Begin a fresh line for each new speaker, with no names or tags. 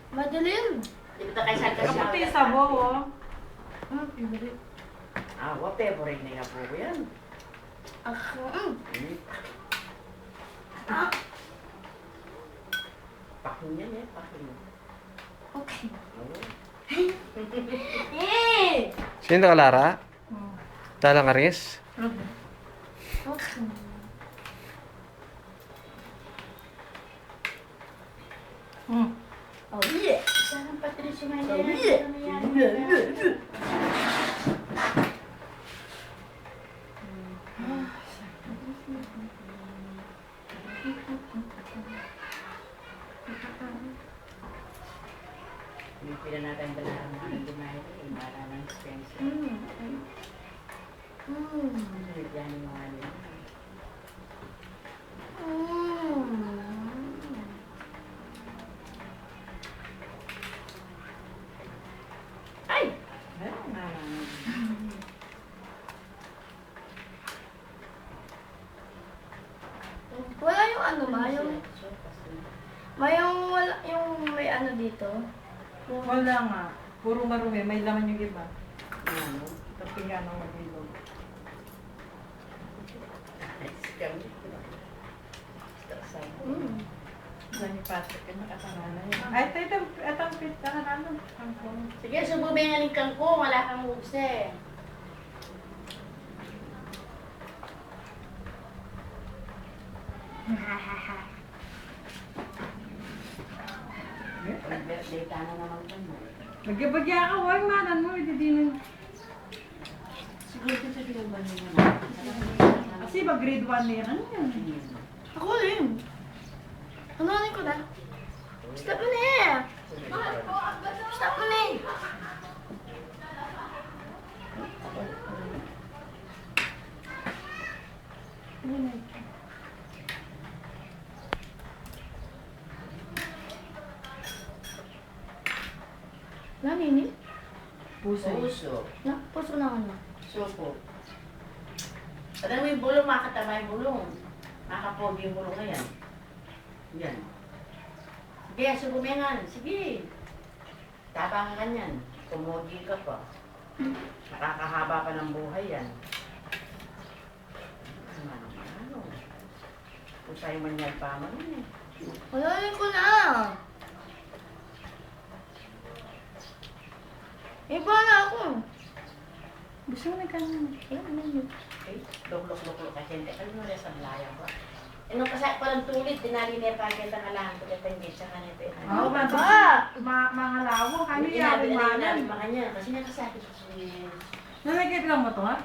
Madilim.
Dito tayo sa
Kaputi sabaw, oh.
Favorite.
favorite na nga po yan.
Ako.
Pakin yan eh, pakin.
Okay.
Oo.
Eh!
Sino ka, Lara? Dalang Aris?
Okay. Oh yeah!
Sarang Patricio may
Oh yeah!
Hindi pila natin dalahan mga dumayo eh, mara ng Spencer. Yan yung mga nila. Ay! Meron nga naman.
Wala yung ano ma, yung wala yung may ano dito. Yung
Wala nga. Puro marumi. May laman yung iba.
Ano?
Kasi nga nang mag-ilog.
Ay, scam. Stress ako.
Diyan yung Patrick. Ay, nakatanganan yun. Ay, ito ang pit. Ano?
Sige, sububengaling kang ko. Wala kang moves eh. Birthday ka na naman ka mo.
Nagyabagya ka. Huwag manan mo. Hindi din.
Siguro ito sa pinagbahin mo na.
Kasi ba grade 1 na yan? Ano yan?
Ako rin. Ano ko na? Stop mo na eh! Stop mo na eh! Nani?
Puso.
Puso.
Na, puso na ano?
Suko. Alam mo yung bulong, makatama yung bulong. Makapogi yung bulong na yan. Yan. Sige, subumengan. Sige. Tapang ka yan. Tumogi ka pa. Nakakahaba pa ng buhay yan. Ano? Kung sa'yo manyal pa man eh.
Wala ko na! Iba na ako! Gusto mo na kanin? Wala na.
Okay? Lok-lok-lok-lok kasi hindi. Ano mo na sa layang ko? Ano kasi palang tulit, dinali niya pa kita ka lang. Tulit ang gitsa ka nito.
Oo,
Ba?
mga lawang. Ano
Hindi
yan?
nabi
Manan.
na mga niya. Kasi nakasakit si
Nalagay lang mo to, ha?